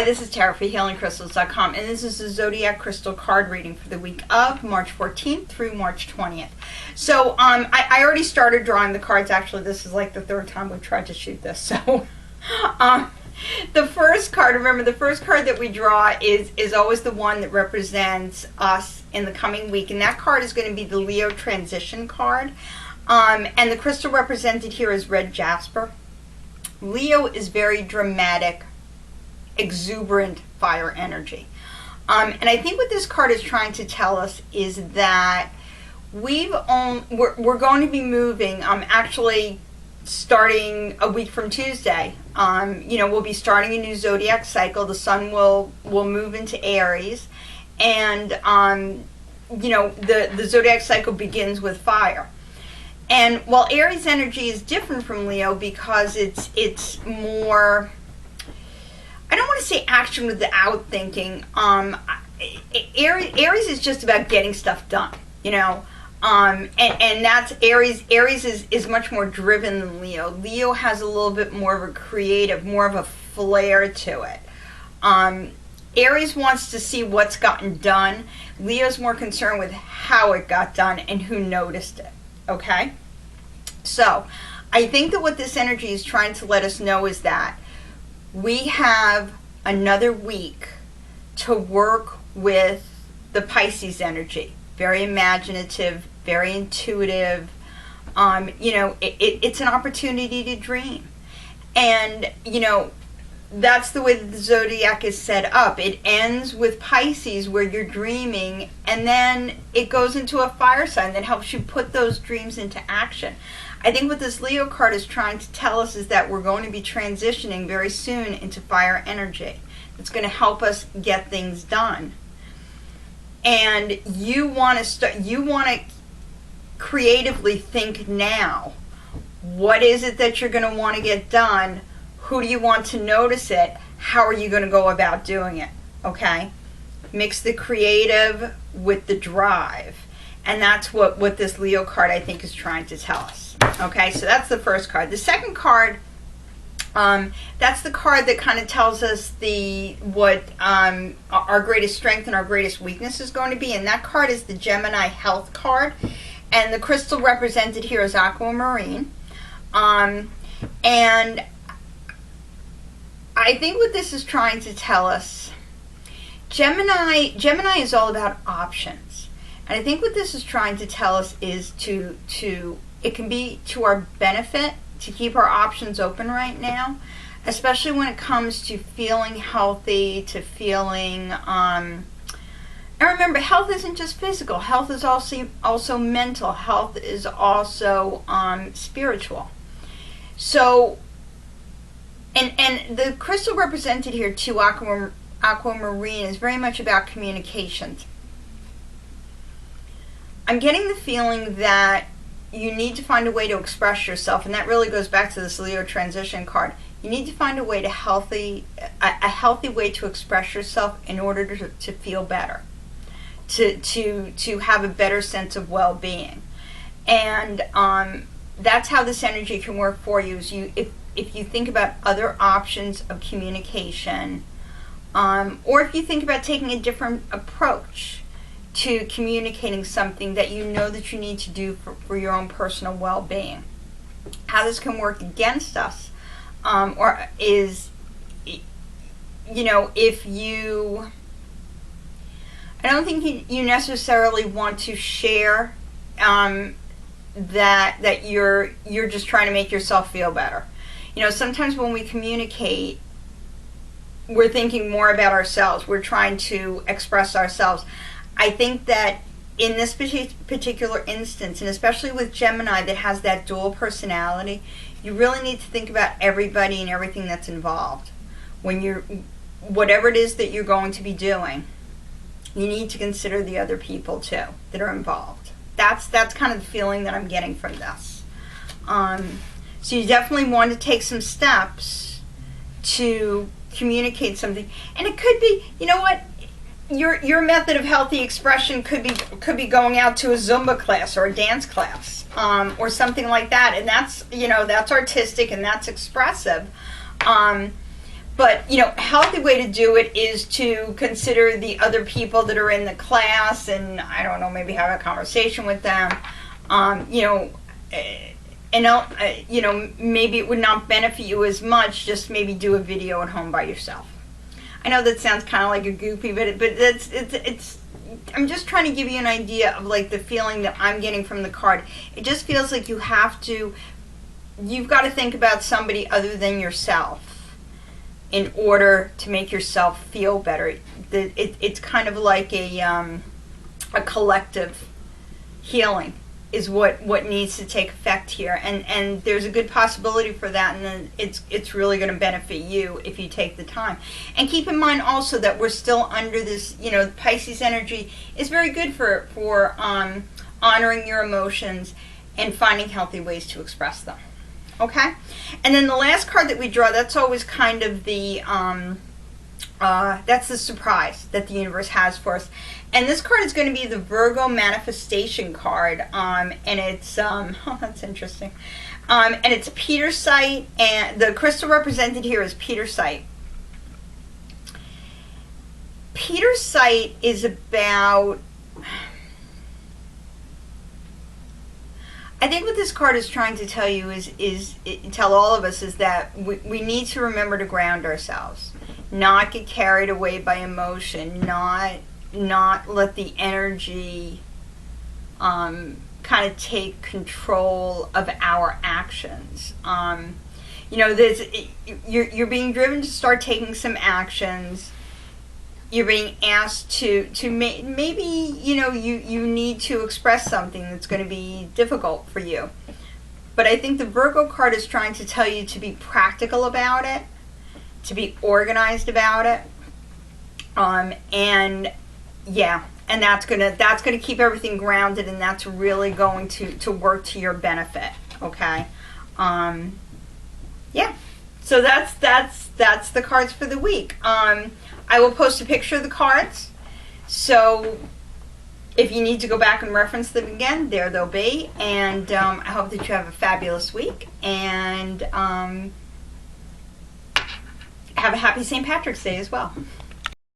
Hi, this is Tara for HealingCrystals.com, and this is the Zodiac Crystal card reading for the week of March 14th through March 20th. So, I already started drawing the cards. Actually, this is like the third time we've tried to shoot this. So, the first card, remember, the first card that we draw is always the one that represents us in the coming week, and that card is going to be the Leo Transition card. And the crystal represented here is red jasper. Leo is very dramatic, exuberant fire energy. And I think what this card is trying to tell us is that we're going to be moving, actually starting a week from Tuesday. We'll be starting a new zodiac cycle. The sun will move into Aries, and the zodiac cycle begins with fire. And while Aries energy is different from Leo because it's more, I don't want to say action without thinking. Aries is just about getting stuff done, and that's Aries. Aries is much more driven than Leo. Leo has a little bit more of a creative, more of a flair to it. Aries wants to see what's gotten done. Leo's more concerned with how it got done and who noticed it. Okay? So, I think that what this energy is trying to let us know is that we have another week to work with the Pisces energy. Very imaginative, very intuitive. It's an opportunity to dream. And, that's the way that the zodiac is set up. It ends with Pisces where you're dreaming, and then it goes into a fire sign that helps you put those dreams into action. I think what this Leo card is trying to tell us is that we're going to be transitioning very soon into fire energy. It's going to help us get things done. And you want to creatively think now. What is it that you're going to want to get done? Who do you want to notice it? How are you going to go about doing it? Okay? Mix the creative with the drive. And that's what this Leo card, I think, is trying to tell us. Okay, so that's the first card. The second card, that's the card that kind of tells us what our greatest strength and our greatest weakness is going to be. And that card is the Gemini Health card. And the crystal represented here is aquamarine. And I think what this is trying to tell us, Gemini is all about options. And I think what this is trying to tell us is it can be to our benefit to keep our options open right now, especially when it comes to feeling healthy, to feeling, and remember, health isn't just physical. Health is also mental. Health is also spiritual. So, and the crystal represented here too, aquamarine, is very much about communications. I'm getting the feeling that you need to find a way to express yourself, and that really goes back to this Leo transition card. You need to find a way a healthy way to express yourself in order to feel better, to have a better sense of well-being. And that's how this energy can work for you. Is if you think about other options of communication, or if you think about taking a different approach to communicating something that you know that you need to do for your own personal well-being. How this can work against us, or is, if you, I don't think you necessarily want to share that you're just trying to make yourself feel better. Sometimes when we communicate, we're thinking more about ourselves. We're trying to express ourselves. I think that in this particular instance, and especially with Gemini that has that dual personality, you really need to think about everybody and everything that's involved. Whatever it is that you're going to be doing, you need to consider the other people too that are involved. That's kind of the feeling that I'm getting from this. So you definitely want to take some steps to communicate something. And it could be, your method of healthy expression could be going out to a Zumba class or a dance class, or something like that, and that's artistic and that's expressive. But, you know, a healthy way to do it is to consider the other people that are in the class and, I don't know, maybe have a conversation with them. You know, and, you know, maybe it would not benefit you as much, just maybe do a video at home by yourself. I know that sounds kind of like a goofy, but it's I'm just trying to give you an idea of like the feeling that I'm getting from the card. It just feels like you've got to think about somebody other than yourself in order to make yourself feel better. It's kind of like a collective healing is what needs to take effect here, and there's a good possibility for that, and then it's really going to benefit you if you take the time. And keep in mind also that we're still under this, you know, Pisces energy is very good for honoring your emotions and finding healthy ways to express them. Okay, and then the last card that we draw, that's always kind of the that's the surprise that the universe has for us. And this card is going to be the Virgo manifestation card, and it's oh, that's interesting. And it's Petersite, and the crystal represented here is Petersite. Petersite is about, I think what this card is trying to tell you is tell all of us is that we need to remember to ground ourselves, not get carried away by emotion, not let the energy kind of take control of our actions. You know, you're being driven to start taking some actions. You're being asked to maybe, you know, you need to express something that's going to be difficult for you. But I think the Virgo card is trying to tell you to be practical about it, to be organized about it, and yeah, and that's gonna keep everything grounded, and that's really going to work to your benefit. Okay, yeah. So that's the cards for the week. I will post a picture of the cards, so if you need to go back and reference them again, there they'll be. And I hope that you have a fabulous week, and have a happy St. Patrick's Day as well.